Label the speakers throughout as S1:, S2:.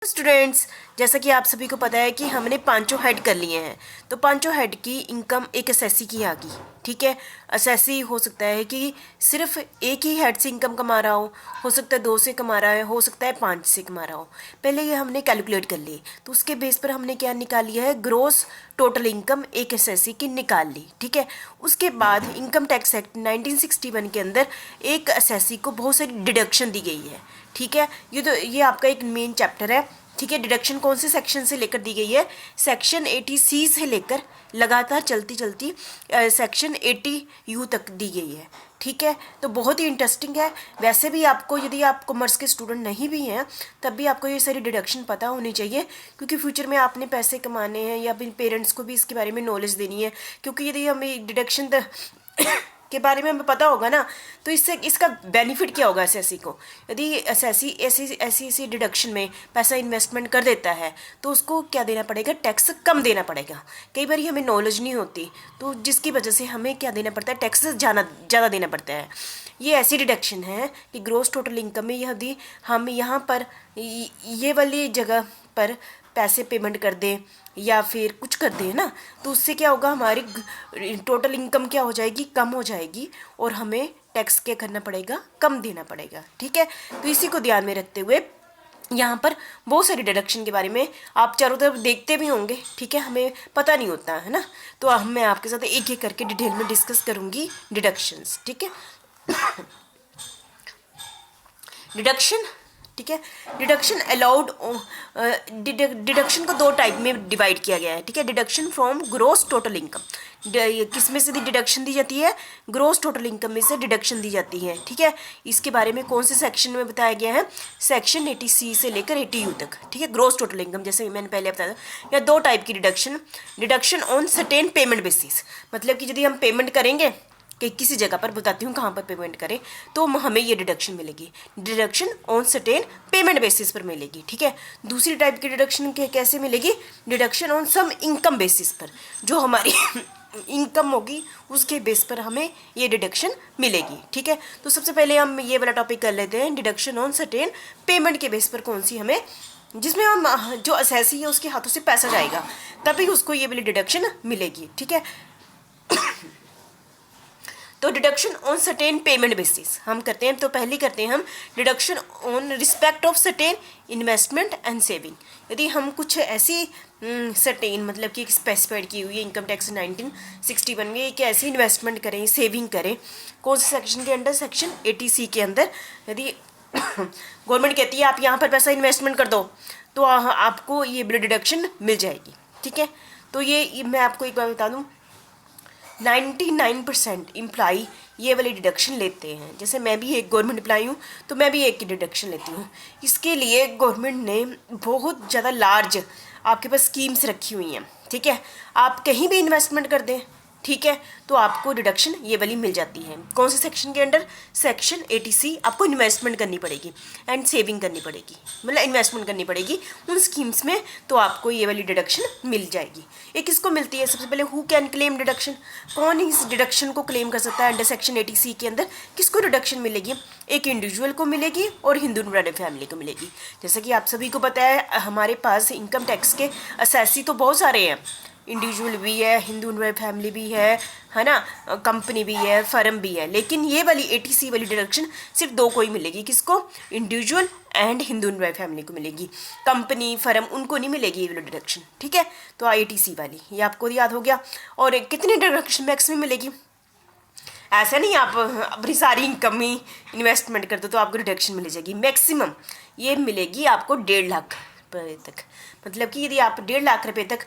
S1: Students, जैसा कि आप सभी को पता है कि हमने पांचों हेड कर लिए हैं। तो पांचों हेड की इनकम एक एसएससी की आ गई। ठीक है, एसएससी हो सकता है कि सिर्फ एक ही हेड से इनकम कमा रहा हो सकता है 2 से कमा रहा है, हो सकता है 5 से कमा रहा हो। पहले ये हमने कैलकुलेट कर ली, तो उसके बेस पर हमने क्या निकाल लिया है, ग्रोस टोटल इनकम एक एसएससी की निकाल ली। ठीक है, उसके बाद इनकम टैक्स एक्ट 1961 के अंदर एक एसएससी को बहुत सारी डिडक्शन दी गई है। ठीक है, ये आपका एक मेन चैप्टर है। ठीक है, डिडक्शन कौन से सेक्शन से लेकर दी गई है, सेक्शन 80C से लेकर लगातार चलती चलती सेक्शन 80U तक दी गई है। ठीक है, तो बहुत ही इंटरेस्टिंग है। वैसे भी आपको, यदि आप कॉमर्स के स्टूडेंट नहीं भी हैं तब भी आपको ये सारी डिडक्शन पता होनी चाहिए, क्योंकि फ्यूचर में आपने पैसे कमाने हैं या अपने पेरेंट्स को भी इसके बारे में नॉलेज देनी है। क्योंकि यदि हमें डिडक्शन के बारे में हमें पता होगा ना, तो इससे इसका बेनिफिट क्या होगा एसएससी को। यदि एसएससी ऐसी डिडक्शन में पैसा इन्वेस्टमेंट कर देता है तो उसको क्या देना पड़ेगा, टैक्स कम देना पड़ेगा। कई बार हमें नॉलेज नहीं होती, तो जिसकी वजह से हमें क्या देना पड़ता है, टैक्स ज़्यादा देना पड़ता है। ये ऐसी डिडक्शन है कि ग्रोस टोटल इनकम में यदि हम यहाँ पर ये वाली जगह पर पैसे पेमेंट कर दें या फिर कुछ कर दें ना, तो उससे क्या होगा, हमारी टोटल इनकम क्या हो जाएगी, कम हो जाएगी, और हमें टैक्स क्या करना पड़ेगा, कम देना पड़ेगा। ठीक है, तो इसी को ध्यान में रखते हुए यहाँ पर बहुत सारी डिडक्शन के बारे में आप चारों तरफ देखते भी होंगे। ठीक है, हमें पता नहीं होता है ना, तो मैं आपके साथ एक एक करके डिटेल में डिस्कस करूँगी डिडक्शंस। ठीक है, डिडक्शन। ठीक है, डिडक्शन अलाउड, डिडक्शन को 2 टाइप में डिवाइड किया गया है। ठीक है, deduction from gross total income, किस में से डिडक्शन दी जाती है, ग्रोस टोटल इनकम में से डिडक्शन दी जाती है। ठीक है, इसके बारे में कौन से सेक्शन में बताया गया है, सेक्शन 80C से लेकर 80U तक। ठीक है, ग्रोस टोटल इनकम, जैसे मैंने पहले बताया था, या 2 टाइप की deduction on certain payment basis, मतलब कि यदि हम पेमेंट करेंगे कि किसी जगह पर, बताती हूँ कहाँ पर पेमेंट करें, तो हमें ये डिडक्शन मिलेगी, deduction on certain payment basis पर मिलेगी। ठीक है, दूसरी टाइप की डिडक्शन कैसे मिलेगी, deduction on sum income basis पर, जो हमारी इनकम होगी उसके बेस पर हमें ये डिडक्शन मिलेगी। ठीक है, तो सबसे पहले हम ये वाला टॉपिक कर लेते हैं, डिडक्शन ऑन सर्टेन पेमेंट के बेस पर कौन सी हमें, जिसमें हम जो एसएससी है उसके हाथों से पैसा जाएगा तभी उसको ये वाली डिडक्शन मिलेगी। ठीक है, तो deduction on certain payment basis हम करते हैं। तो पहले करते हैं हम deduction on respect of certain investment and saving. यदि हम कुछ ऐसी सर्टेन, मतलब कि स्पेसिफाइड की हुई है इनकम टैक्स 1961 में, एक ऐसी इन्वेस्टमेंट करें, सेविंग करें, कौन से सेक्शन के अंदर, सेक्शन 80C के अंदर। यदि गवर्नमेंट कहती है आप यहाँ पर पैसा इन्वेस्टमेंट कर दो, तो आपको ये डिडक्शन मिल जाएगी। ठीक है, तो ये मैं आपको एक बार बता दूँ, 99% इम्प्लाई ये वाली डिडक्शन लेते हैं। जैसे मैं भी एक गवर्नमेंट एम्प्लॉई हूँ, तो मैं भी एक की डिडक्शन लेती हूँ। इसके लिए गवर्नमेंट ने बहुत ज़्यादा लार्ज आपके पास स्कीम्स रखी हुई हैं। ठीक है, आप कहीं भी इन्वेस्टमेंट कर दें, ठीक है, तो आपको डिडक्शन ये वाली मिल जाती है। कौन से सेक्शन के अंडर, सेक्शन 80C। आपको इन्वेस्टमेंट करनी पड़ेगी एंड सेविंग करनी पड़ेगी, मतलब इन्वेस्टमेंट करनी पड़ेगी उन स्कीम्स में, तो आपको ये वाली डिडक्शन मिल जाएगी। एक किसको मिलती है, सबसे पहले हु कैन क्लेम डिडक्शन, कौन इस डिडक्शन को क्लेम कर सकता है अंडर सेक्शन 80C के अंदर, किसको डिडक्शन मिलेगी, एक इंडिविजुअल को मिलेगी और हिंदू ब्राइडल फैमिली को मिलेगी। जैसा कि आप सभी को पता है, हमारे पास इनकम टैक्स के असेसी तो बहुत सारे हैं, इंडिविजुअल भी है, हिंदू फैमिली भी है ना, कंपनी भी है, फर्म भी है, लेकिन ये वाली 80C वाली डिडक्शन सिर्फ 2 को ही मिलेगी, किसको, इंडिविजुअल एंड हिंदू फैमिली को मिलेगी, कंपनी फर्म उनको नहीं मिलेगी ये वाली डिडक्शन। ठीक है, तो 80C वाली ये आपको याद हो गया। और कितनी डिडक्शन मैक्सिमम मिलेगी, ऐसा नहीं आप अपनी सारी इनकम ही इन्वेस्टमेंट कर दो तो आपको डिडक्शन मिल जाएगी, मैक्सिमम ये मिलेगी आपको 1.5 लाख रुपये तक। मतलब कि यदि आप 1.5 लाख रुपये तक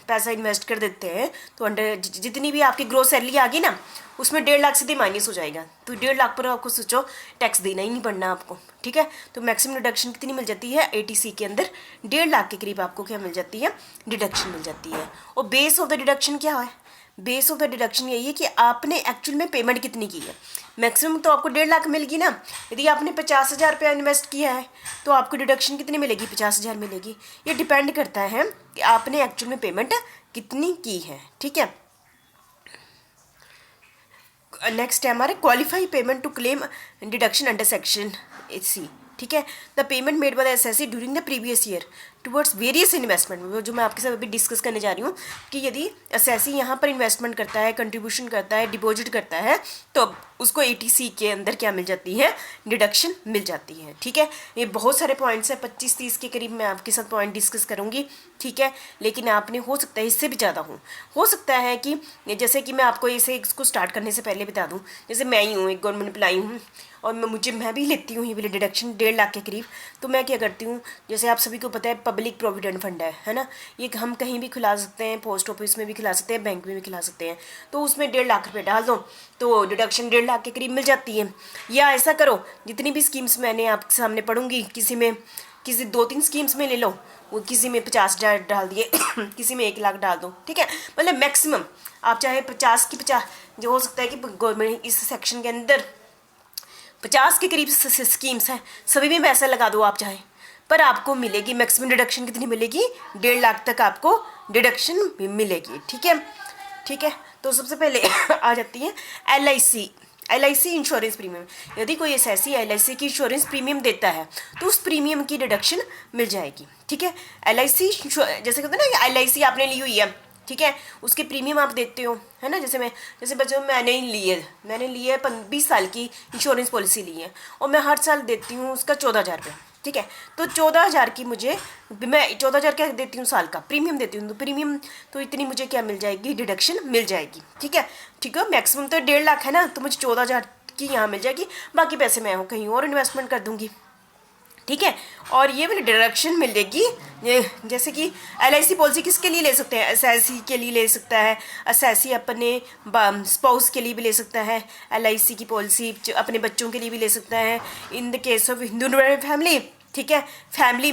S1: पैसा इन्वेस्ट कर देते हैं, तो अंडर जितनी भी आपकी ग्रोस सैलरी आ गई ना, उसमें 1.5 लाख सीधे माइनस हो जाएगा, तो 1.5 लाख पर आपको सोचो टैक्स देना ही नहीं पड़ना आपको। ठीक है, तो मैक्सिमम डिडक्शन कितनी मिल जाती है, 80C के अंदर 1.5 लाख के करीब आपको क्या मिल जाती है, डिडक्शन मिल जाती है। और बेस ऑफ द डिडक्शन क्या है, बेस ऑफ द डिडक्शन यही है कि आपने एक्चुअल में पेमेंट कितनी की है। मैक्सिमम तो आपको 1.5 लाख मिलेगी ना, यदि आपने 50,000 रुपया इन्वेस्ट किया है तो आपको डिडक्शन कितनी मिलेगी, 50,000 मिलेगी। ये डिपेंड करता है कि आपने एक्चुअल में पेमेंट कितनी की है। ठीक है, नेक्स्ट है हमारे qualify payment to claim deduction under section 80C। ठीक है। The payment made by the SSC during the previous year towards various investment, वो जो मैं आपके साथ अभी डिस्कस करने जा रही हूँ कि यदि एसएससी यहाँ पर इन्वेस्टमेंट करता है, कंट्रीब्यूशन करता है, डिपॉजिट करता है, तो उसको एटीसी के अंदर क्या मिल जाती है, डिडक्शन मिल जाती है। ठीक है, ये बहुत सारे पॉइंट्स हैं, 25-30 के करीब मैं आपके साथ पॉइंट डिस्कस करूँगी। ठीक है, लेकिन आपने हो सकता है इससे भी ज़्यादा हो सकता है कि जैसे कि मैं आपको इसे इसको स्टार्ट करने से पहले बता दूँ, जैसे मैं ही हूँ, एक गवर्नमेंट एम्प्लॉई हूँ और मैं भी लेती हूँ ये वाली डिडक्शन 1.5 लाख के करीब। तो मैं क्या करती हूँ, जैसे आप सभी को पता है पब्लिक प्रोविडेंट फंड है ना, ये हम कहीं भी खुला सकते हैं, पोस्ट ऑफिस में भी खुला सकते हैं, बैंक में भी खुला सकते हैं। तो उसमें 1.5 लाख रुपये डाल दो तो डिडक्शन 1.5 लाख के करीब मिल जाती है। या ऐसा करो, जितनी भी स्कीम्स मैंने आपके सामने पढ़ूंगी, किसी 2-3 स्कीम्स में ले लो, वो किसी में 50,000 डाल दिए किसी में 1 लाख डाल दो। ठीक है, मतलब मैक्सिमम आप चाहे 50 की 50, जो हो सकता है कि गवर्नमेंट इस सेक्शन के अंदर 50 के करीब स्कीम्स हैं, सभी में पैसा लगा दो आप चाहे, पर आपको मिलेगी मैक्सिमम डिडक्शन कितनी मिलेगी, 1.5 लाख तक आपको डिडक्शन मिलेगी। ठीक है, तो सबसे पहले आ जाती है एलआईसी इंश्योरेंस प्रीमियम। यदि कोई एसएससी एलआईसी की इंश्योरेंस प्रीमियम देता है तो उस प्रीमियम की डिडक्शन मिल जाएगी। ठीक है, एलआईसी जैसे कहते हैं ना, एलआईसी आपने ली हुई है, ठीक है, उसके प्रीमियम आप देते हो, है ना। जैसे बच्चों मैंने ली है 20 साल की इंश्योरेंस पॉलिसी ली है और मैं हर साल देती हूँ उसका 14,000 रुपये। ठीक है, तो 14,000 की मैं 14,000 क्या देती हूँ, साल का प्रीमियम देती हूँ, तो प्रीमियम तो इतनी मुझे क्या मिल जाएगी, डिडक्शन मिल जाएगी। ठीक है, मैक्सिमम तो 1.5 लाख है ना, तो मुझे 14,000 की यहाँ मिल जाएगी, बाकी पैसे मैं कहीं और इन्वेस्टमेंट कर दूँगी। ठीक है, और ये वाली डिडक्शन मिलेगी, जैसे कि एलआईसी पॉलिसी किसके लिए ले सकते हैं, एसएससी के लिए ले सकता है, एसएससी अपने स्पाउस के लिए भी ले सकता है, एलआईसी की पॉलिसी अपने बच्चों के लिए भी ले सकता है, in the case of Hindu family. ठीक है, फैमिली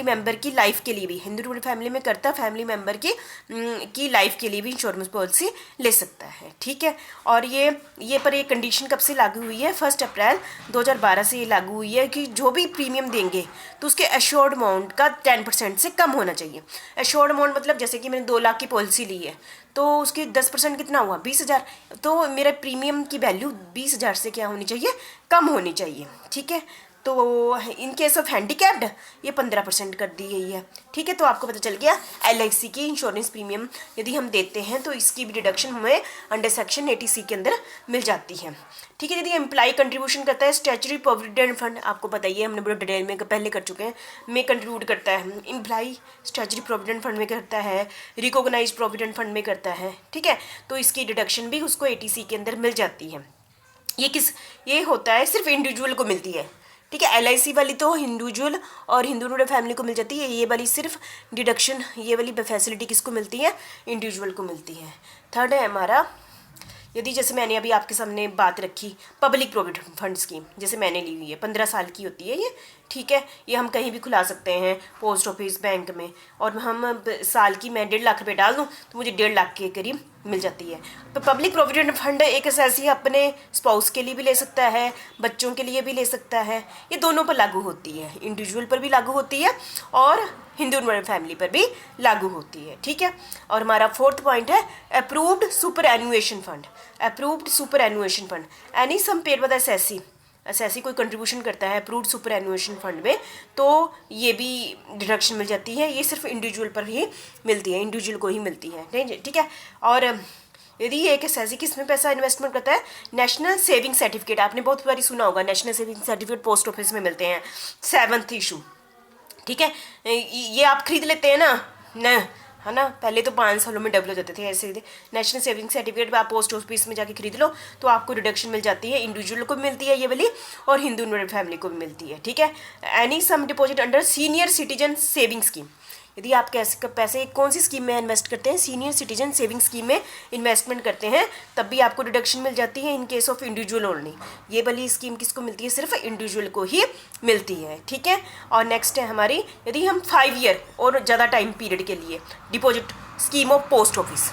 S1: मेंबर की लाइफ के लिए भी, हिंदू फैमिली में करता फैमिली मेंबर की लाइफ के लिए भी इंश्योरेंस पॉलिसी ले सकता है। ठीक है, और ये पर एक कंडीशन कब से लागू हुई है, 1 अप्रैल 2012 से ये लागू हुई है कि जो भी प्रीमियम देंगे तो उसके एश्योर्ड अमाउंट का 10% से कम होना चाहिए। एश्योर्ड अमाउंट मतलब जैसे कि मैंने 2 लाख की पॉलिसी ली है तो उसकी 10% कितना हुआ, 20,000, तो मेरा प्रीमियम की वैल्यू 20,000 से क्या होनी चाहिए, कम होनी चाहिए। ठीक है, तो इन केस ऑफ हैंडीकैप्ड ये 15% कर दी गई है। ठीक है, तो आपको पता चल गया एलआईसी की इंश्योरेंस प्रीमियम यदि हम देते हैं तो इसकी भी डिडक्शन हमें अंडर सेक्शन 80C के अंदर मिल जाती है। ठीक है, यदि एम्प्लॉय कंट्रीब्यूशन करता है स्टैट्यूटरी प्रोविडेंट फंड, आपको पता ही है, हमने बड़े डिटेल में पहले कर चुके हैं, में कंट्रीब्यूट करता है एम्प्लॉय स्टैट्यूटरी प्रोविडेंट फंड में करता है, रिकॉग्नाइज प्रोविडेंट फंड में करता है। ठीक है, तो इसकी डिडक्शन भी उसको 80C के अंदर मिल जाती है। ये होता है सिर्फ इंडिविजुअल को मिलती है। ठीक है, एलआईसी वाली तो इंडिविजुअल और हिंदू फैमिली को मिल जाती है, ये वाली सिर्फ डिडक्शन, ये वाली फैसिलिटी किसको मिलती है, इंडिविजुअल को मिलती है। थर्ड है हमारा, यदि जैसे मैंने अभी आपके सामने बात रखी पब्लिक प्रोविडेंट फंड स्कीम, जैसे मैंने ली हुई है, 15 साल की होती है ये। ठीक है, ये हम कहीं भी खुला सकते हैं, पोस्ट ऑफिस, बैंक में, और हम साल की मैं 1.5 लाख रुपये डाल दूँ तो मुझे 1.5 लाख के करीब मिल जाती है। तो पब्लिक प्रोविडेंट फंड एक ऐसी अपने स्पाउस के लिए भी ले सकता है, बच्चों के लिए भी ले सकता है, ये दोनों पर लागू होती है, इंडिविजुअल पर भी लागू होती है और हिंदू फैमिली पर भी लागू होती है। ठीक है, और हमारा 4th पॉइंट है approved superannuation fund. Any sum paid by the SSC कोई कंट्रीब्यूशन करता है अप्रूव्ड सुपर एनुएशन फंड में, तो ये भी डिडक्शन मिल जाती है। ये सिर्फ इंडिविजुअल पर ही मिलती है, इंडिविजुअल को ही मिलती है। ठीक है, और यदि ये एक एसएससी किसमें पैसा इन्वेस्टमेंट करता है, नेशनल सेविंग सर्टिफिकेट, आपने बहुत बारी सुना होगा, national saving certificate post office में मिलते हैं, 7th इशू। ठीक है, ये आप खरीद लेते हैं ना, है ना, पहले तो 5 सालों में डबल हो जाते थे ऐसे। नेशनल सेविंग सर्टिफिकेट आप पोस्ट ऑफिस में जाके खरीद लो तो आपको रिडक्शन मिल जाती है, इंडिविजुअल को मिलती है ये वाली और हिंदू फैमिली को भी मिलती है। ठीक है, any sum deposit under senior citizen saving scheme, यदि आप कैसे पैसे कौन सी स्कीम में इन्वेस्ट करते हैं, सीनियर सिटीजन सेविंग स्कीम में इन्वेस्टमेंट करते हैं, तब भी आपको डिडक्शन मिल जाती है in case of individual only. ये वाली स्कीम किसको मिलती है, सिर्फ इंडिविजुअल को ही मिलती है। ठीक है, और नेक्स्ट है हमारी, यदि हम 5 ईयर और ज़्यादा टाइम पीरियड के लिए deposit scheme of post office,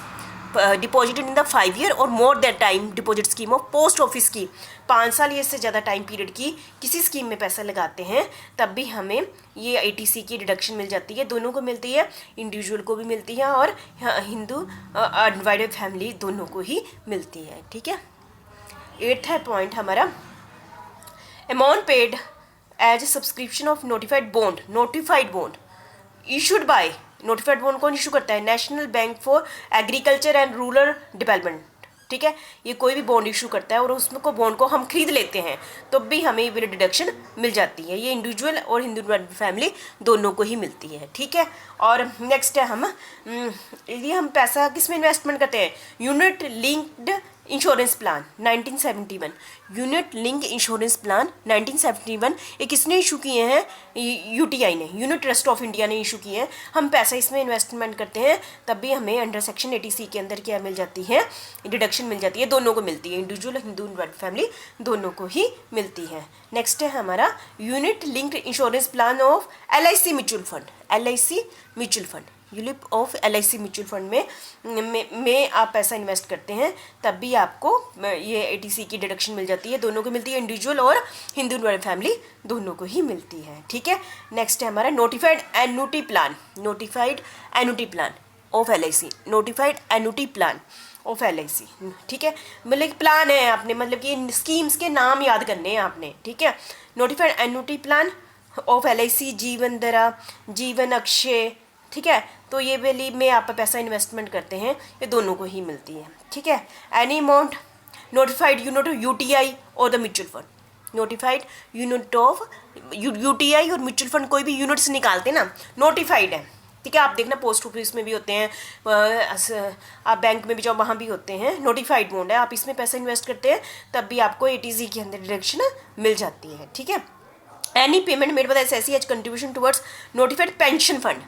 S1: deposited in the 5 year और more that time deposit scheme of post office की 5 साल या इससे ज़्यादा टाइम पीरियड की किसी स्कीम में पैसा लगाते हैं, तब भी हमें ये 80C की डिडक्शन मिल जाती है। दोनों को मिलती है, इंडिविजुअल को भी मिलती है और हिंदू अनडिवाइडेड फैमिली दोनों को ही मिलती है। ठीक है, 8th है पॉइंट हमारा, amount paid as a subscription of notified bond issued by, notified bond कौन इशू करता है? National Bank for Agriculture and Rural Development, ठीक है। ये कोई भी बॉन्ड इशू करता है और उसमें को बॉन्ड को हम खरीद लेते हैं तो भी हमें ये डिडक्शन मिल जाती है। ये इंडिविजुअल और हिंदू फैमिली दोनों को ही मिलती है, ठीक है। और नेक्स्ट है यदि हम पैसा किस में इन्वेस्टमेंट करते हैं? Unit linked insurance plan 1971, unit link insurance plan 1971 ये किसने इशू किए हैं? यूटीआई ने, यूनिट ट्रस्ट ऑफ इंडिया ने इशू किए हैं। हम पैसा इसमें इन्वेस्टमेंट करते हैं तब भी हमें अंडर सेक्शन 80C के अंदर क्या मिल जाती है? डिडक्शन मिल जाती है, दोनों को मिलती है, इंडिविजुअल हिंदू फैमिली दोनों को ही मिलती है। नेक्स्ट है हमारा unit linked insurance plan of LIC mutual fund, LIC mutual fund, ULIP of LIC mutual fund में आप पैसा इन्वेस्ट करते हैं तब भी आपको ये 80C की डिडक्शन मिल जाती है, दोनों को मिलती है, इंडिविजुअल और हिंदू फैमिली दोनों को ही मिलती है, ठीक है। नेक्स्ट है हमारा notified annuity plan, notified annuity plan of LIC, notified annuity plan of LIC, ठीक है। मतलब कि प्लान है आपने, मतलब कि स्कीम्स के नाम याद करने हैं आपने, ठीक है। Notified annuity plan of LIC, जीवन दरा, जीवन अक्षय, ठीक है। तो ये वाली में आप पैसा इन्वेस्टमेंट करते हैं ये दोनों को ही मिलती है, ठीक है। Any amount notified unit of UTI और the mutual fund, notified unit of UTI और म्यूचुअल फंड कोई भी यूनिट्स निकालते हैं ना, नोटिफाइड है, ठीक है। आप देखना पोस्ट ऑफिस में भी होते हैं, आप बैंक में भी जाओ वहाँ भी होते हैं, नोटिफाइड बॉन्ड है, आप इसमें पैसा इन्वेस्ट करते हैं तब भी आपको 80C के अंदर डिडक्शन मिल जाती है, ठीक है। Any payment made by SSC as contribution towards notified pension fund,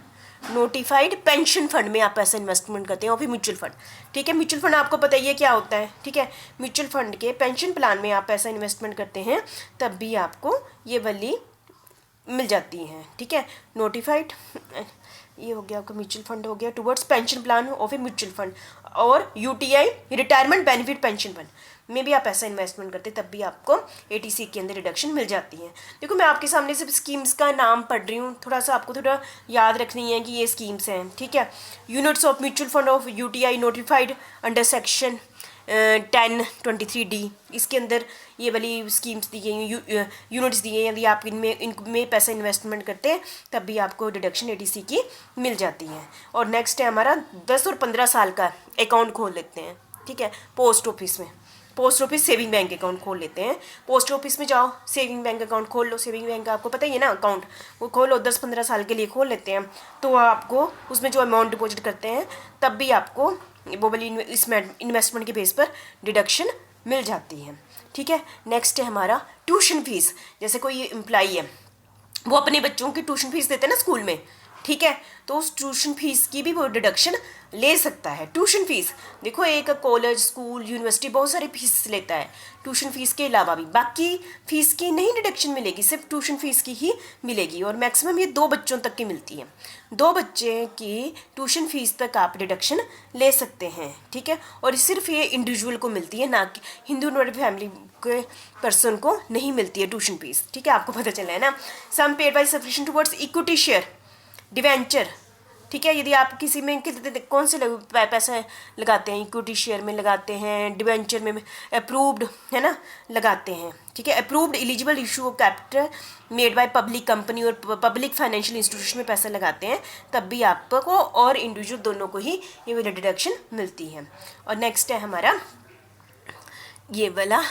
S1: notified pension fund में आप पैसा इन्वेस्टमेंट करते हैं और फिर म्यूचुअल फंड, ठीक है। म्यूचुअल फंड आपको पता ही है क्या होता है, ठीक है। म्यूचुअल फंड के पेंशन प्लान में आप पैसा इन्वेस्टमेंट करते हैं तब भी आपको ये वाली मिल जाती हैं, ठीक है। नोटिफाइड ये हो गया आपका म्यूचुअल फंड हो गया towards pension plan of a mutual fund, और UTI retirement benefit pension fund में भी आप पैसा इन्वेस्टमेंट करते तब भी आपको 80C के अंदर रिडक्शन मिल जाती है। देखो मैं आपके सामने सिर्फ स्कीम्स का नाम पढ़ रही हूँ, थोड़ा सा आपको थोड़ा याद रखनी है कि ये स्कीम्स हैं, ठीक है। Units of mutual fund of UTI notified under section 1023D, इसके अंदर ये वाली स्कीम्स दी गई, यूनिट्स दी गई, यदि आप इनमें पैसा इन्वेस्टमेंट करते हैं तब भी आपको डिडक्शन 80C की मिल जाती है। और नेक्स्ट है हमारा 10 और 15 साल का अकाउंट खोल लेते हैं, ठीक है। पोस्ट ऑफिस में, post office saving bank account खोल लेते हैं, पोस्ट ऑफिस में जाओ सेविंग बैंक अकाउंट खोल लो, सेविंग बैंक का आपको पता ही है ना अकाउंट, वो खोलो 10-15 साल के लिए खोल लेते हैं तो आपको उसमें जो अमाउंट डिपॉजिट करते हैं तब भी आपको वो वाली इन्वेस्टमेंट के बेस पर डिडक्शन मिल जाती है, ठीक है। नेक्स्ट है हमारा ट्यूशन फीस, जैसे कोई एम्प्लॉई है वो अपने बच्चों की ट्यूशन फीस देते हैं ना स्कूल में, ठीक है, तो उस ट्यूशन फीस की भी वो डिडक्शन ले सकता है। ट्यूशन फीस देखो एक कॉलेज स्कूल यूनिवर्सिटी बहुत सारी फीस लेता है, ट्यूशन फीस के अलावा भी बाकी फीस की नहीं डिडक्शन मिलेगी, सिर्फ ट्यूशन फीस की ही मिलेगी, और मैक्सिमम ये 2 बच्चों तक की मिलती है, 2 बच्चे की ट्यूशन फीस तक आप डिडक्शन ले सकते हैं, ठीक है। और सिर्फ ये इंडिविजुअल को मिलती है, ना कि हिंदू फैमिली के पर्सन को नहीं मिलती है ट्यूशन फीस, ठीक है, आपको पता चला है ना। Sum paid by subscription towards equity share debenture, ठीक है। यदि आप किसी में कौन से पैसा लगाते हैं, इक्विटी शेयर में लगाते हैं, डिवेंचर में अप्रूव्ड है ना लगाते हैं, ठीक है। Approved eligible issue of capital made by public company और पब्लिक फाइनेंशियल इंस्टीट्यूशन में पैसा लगाते हैं तब भी आपको और इंडिविजुअल दोनों को ही ये वाली डिडक्शन मिलती है। और नेक्स्ट है हमारा ये वाला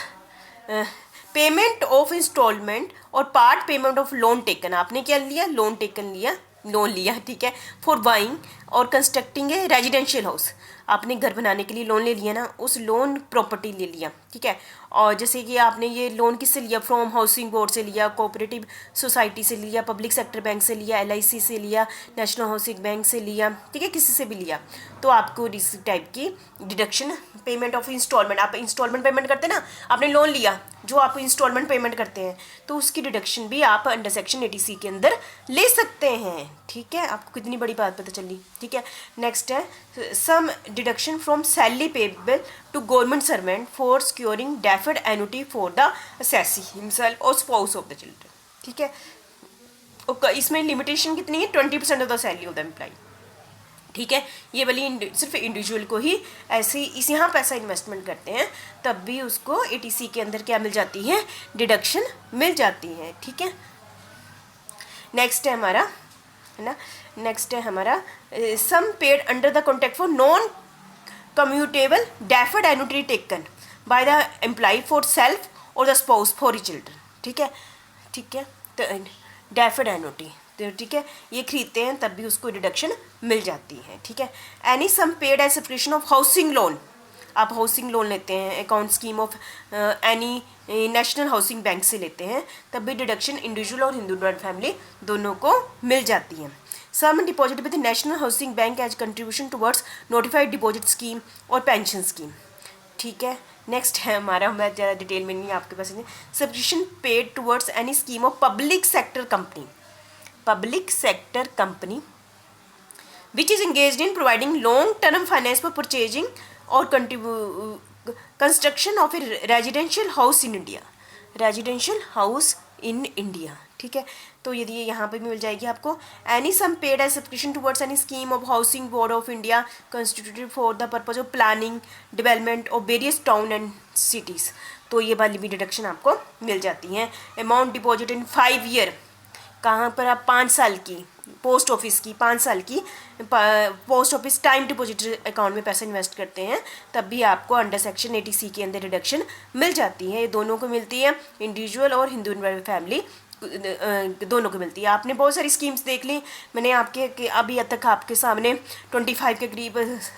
S1: पेमेंट ऑफ इंस्टॉलमेंट और part payment of loan taken, आपने क्या लिया? लोन टेकन लिया, लोन लिया, ठीक है, फॉर बाइंग और कंस्ट्रक्टिंग ए रेजिडेंशियल हाउस, आपने घर बनाने के लिए लोन ले लिया ना, उस लोन प्रॉपर्टी ले लिया, ठीक है। और जैसे कि आपने ये लोन किससे लिया? फ्रॉम हाउसिंग बोर्ड से लिया, कोऑपरेटिव सोसाइटी से लिया, पब्लिक सेक्टर बैंक से लिया, LIC से लिया, नेशनल हाउसिंग बैंक से लिया, ठीक है, किसी से भी लिया तो आपको इस टाइप की डिडक्शन पेमेंट ऑफ इंस्टॉलमेंट, आप इंस्टॉलमेंट पेमेंट करते हैं ना, आपने लोन लिया जो आप इंस्टॉलमेंट पेमेंट करते हैं तो उसकी डिडक्शन भी आप अंडर सेक्शन 80C के अंदर ले सकते हैं, ठीक है। आपको कितनी बड़ी बात पता चली, ठीक है। नेक्स्ट है sum deduction from salary payable to government servant for securing deferred annuity for the assessee himself और स्पाउस ऑफ द चिल्ड्रन, ठीक है। इसमें लिमिटेशन कितनी है? 20% of the salary of the employee, ठीक है। ये वाली सिर्फ इंडिविजुअल को ही ऐसे इस यहाँ पैसा इन्वेस्टमेंट करते हैं तब भी उसको 80C के अंदर क्या मिल जाती है? डिडक्शन मिल जाती है, ठीक है। नेक्स्ट है हमारा, है ना, नेक्स्ट है हमारा sum paid under the contract for non commutable deferred annuity taken by the employee for self और द स्पाउस फॉर चिल्ड्रन। ठीक है, ठीक है, तो डेफर्ड एनुटी, तो ठीक है, ये खरीदते हैं तब भी उसको डिडक्शन मिल जाती है। ठीक है, any sum paid as subscription of housing loan, आप हाउसिंग लोन लेते हैं account scheme of any National housing Bank से लेते हैं तब भी डिडक्शन इंडिविजुअल और हिंदू फैमिली दोनों को मिल जाती है। Sum deposit with national housing bank as contribution towards notified deposit scheme और पेंशन स्कीम। ठीक है, नेक्स्ट है हमारा, मैं ज़्यादा डिटेल में नहीं आपके पास, subscription paid towards any scheme of public sector company, public sector company which is engaged in providing long term finance for purchasing or construction of a residential house in India, residential house in India। ठीक है, तो यदि ये यहाँ पे भी मिल जाएगी आपको, any sum paid as subscription towards any scheme of housing board of India constituted for the purpose of planning development of various town and cities, तो ये वाली भी डिडक्शन आपको मिल जाती हैं। अमाउंट डिपॉजिट इन 5 ईयर, कहाँ पर आप 5 साल की पोस्ट ऑफिस की 5 साल की post office time deposit account में पैसा इन्वेस्ट करते हैं तब भी आपको अंडर सेक्शन 80C के अंदर रिडक्शन मिल जाती है। ये दोनों को मिलती है, इंडिविजुअल और हिंदू फैमिली दोनों को मिलती है। आपने बहुत सारी स्कीम्स देख ली, मैंने आपके अभी तक आपके सामने 25 के करीब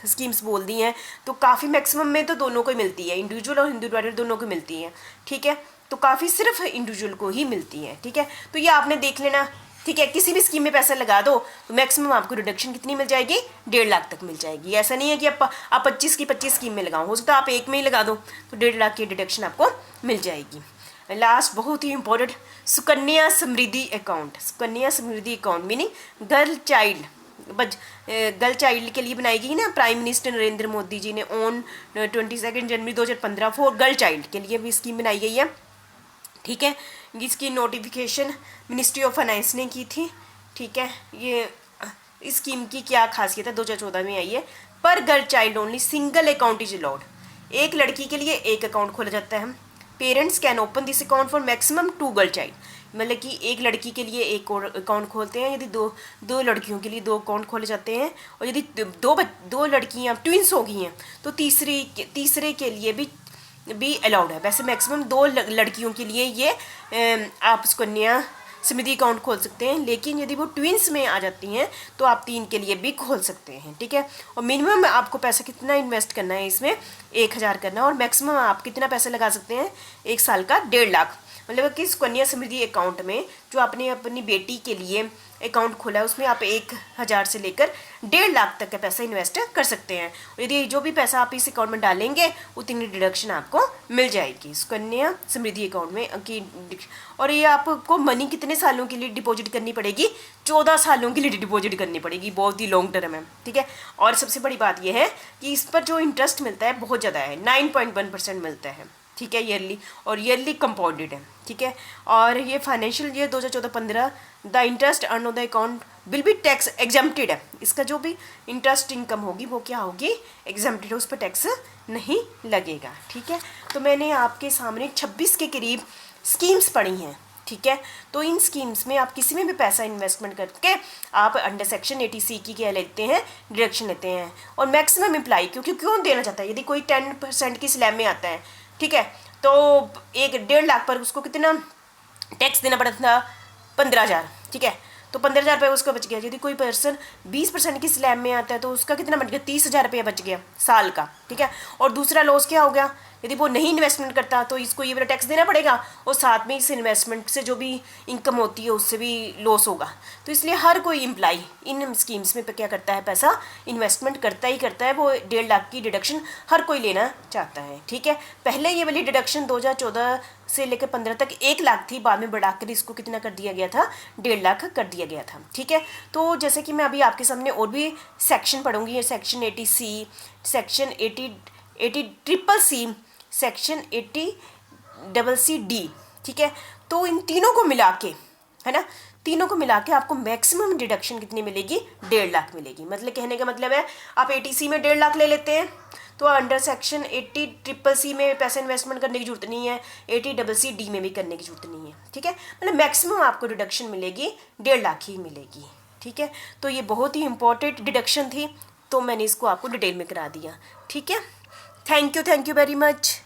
S1: स्कीम्स बोल दी हैं, तो काफ़ी मैक्सिमम में तो दोनों को मिलती है, इंडिविजुअल और हिंदू दोनों को मिलती है। ठीक है, तो काफ़ी सिर्फ इंडिविजुअल को ही मिलती है। ठीक है, तो ये आपने देख लेना। ठीक है, किसी भी स्कीम में पैसा लगा दो तो मैक्सिमम आपको रिडक्शन कितनी मिल जाएगी, 1.5 लाख तक मिल जाएगी। ऐसा नहीं है कि आप 25 की 25 स्कीम में लगाओ, हो सकता है आप एक में ही लगा दो तो 1.5 लाख की डिडक्शन आपको मिल जाएगी। लास्ट बहुत ही important, Sukanya Samriddhi account. Sukanya Samriddhi account meaning girl child, girl child के लिए बनाई गई ना, प्राइम मिनिस्टर नरेंद्र मोदी जी ने on 22 January 2015 for girl child के लिए भी स्कीम बनाई गई है। ठीक है, इसकी नोटिफिकेशन मिनिस्ट्री ऑफ फाइनेंस ने की थी। ठीक है, ये इस स्कीम की क्या खासियत है, 2014 में आई है। पर girl child only single account is allowed, एक लड़की के लिए एक अकाउंट खोला जाता है। Parents can open this account for maximum 2 girl child, मतलब कि एक लड़की के लिए एक और अकाउंट खोलते हैं, यदि दो लड़कियों के लिए 2 अकाउंट खोले जाते हैं, और यदि दो लड़कियां ट्विंस हो गई हैं तो तीसरे के लिए भी अलाउड है। वैसे मैक्सिमम 2 लड़कियों के लिए ये आप सुकन्या समृद्धि अकाउंट खोल सकते हैं, लेकिन यदि वो ट्विंस में आ जाती हैं तो आप 3 के लिए भी खोल सकते हैं। ठीक है, और मिनिमम आपको पैसा कितना इन्वेस्ट करना है, इसमें 1000 करना, और मैक्सिमम आप कितना पैसा लगा सकते हैं, 1 साल का 1.5 लाख। मतलब कि सुकन्या समृद्धि अकाउंट में जो आपने अपनी बेटी के लिए अकाउंट खोला है उसमें आप 1000 से लेकर 1.5 लाख तक का पैसा इन्वेस्ट कर सकते हैं। यदि जो भी पैसा आप इस अकाउंट में डालेंगे उतनी डिडक्शन आपको मिल जाएगी सुकन्या समृद्धि अकाउंट में की। और ये आपको मनी कितने सालों के लिए डिपॉजिट करनी पड़ेगी, 14 सालों के लिए डिपॉजिट करनी पड़ेगी, बहुत ही लॉन्ग टर्म है। ठीक है, और सबसे बड़ी बात यह है कि इस पर जो इंटरेस्ट मिलता है बहुत ज़्यादा है, 9.1% मिलता है। ठीक है, ईयरली, और ईयरली कंपाउंडेड है। ठीक है, और ये financial year 2014-15 the interest earn on the account will be tax exempted है। इसका जो भी इंटरेस्ट इनकम होगी वो क्या होगी, एग्जम्प्टेड, उस पर टैक्स नहीं लगेगा। ठीक है, तो मैंने आपके सामने 26 के करीब स्कीम्स पढ़ी हैं। ठीक है, तो इन स्कीम्स में आप किसी में भी पैसा इन्वेस्टमेंट करके आप अंडर सेक्शन 80C की क्या लेते हैं, डिडक्शन लेते हैं। और मैक्सिमम एम्प्लॉय क्यों देना चाहता है, यदि कोई 10% की स्लैब में आता है, ठीक है, तो 1.5 लाख पर उसको कितना टैक्स देना पड़ता था, 15,000। ठीक है, तो 15,000 रुपये उसका बच गया। यदि कोई पर्सन 20% की स्लैब में आता है तो उसका कितना बच गया, 30,000 रुपये बच गया साल का। ठीक है, और दूसरा लॉस क्या हो गया, यदि वो नहीं इन्वेस्टमेंट करता तो इसको ये वाला टैक्स देना पड़ेगा, और साथ में इस इन्वेस्टमेंट से जो भी इनकम होती है उससे भी लॉस होगा। तो इसलिए हर कोई एम्प्लॉय इन स्कीम्स में क्या करता है, पैसा इन्वेस्टमेंट करता ही करता है। वो 1.5 लाख की डिडक्शन हर कोई लेना चाहता है। ठीक है, पहले ये वाली डिडक्शन 2014 से लेकर 15 तक 1 लाख थी, बाद में बढ़ाकर इसको कितना कर दिया गया था, 1.5 लाख कर दिया गया था। ठीक है, तो जैसे कि मैं अभी आपके सामने और भी सेक्शन पढ़ूंगी, ये section 80C, section 80CCC, section 80CCD। ठीक है, तो इन तीनों को मिला के, है ना, तीनों को मिला के आपको मैक्सिमम डिडक्शन कितनी मिलेगी, 1.5 लाख मिलेगी। मतलब कहने का मतलब है आप 80C में 1.5 लाख ले लेते हैं तो अंडर सेक्शन 80CCC में पैसा इन्वेस्टमेंट करने की जरूरत नहीं है, 80CCD में भी करने की जरूरत नहीं है। ठीक है, मतलब मैक्सिमम आपको डिडक्शन मिलेगी 1.5 लाख ही मिलेगी। ठीक है, तो ये बहुत ही इंपॉर्टेंट डिडक्शन थी, तो मैंने इसको आपको डिटेल में करा दिया। ठीक है, थैंक यू वेरी मच।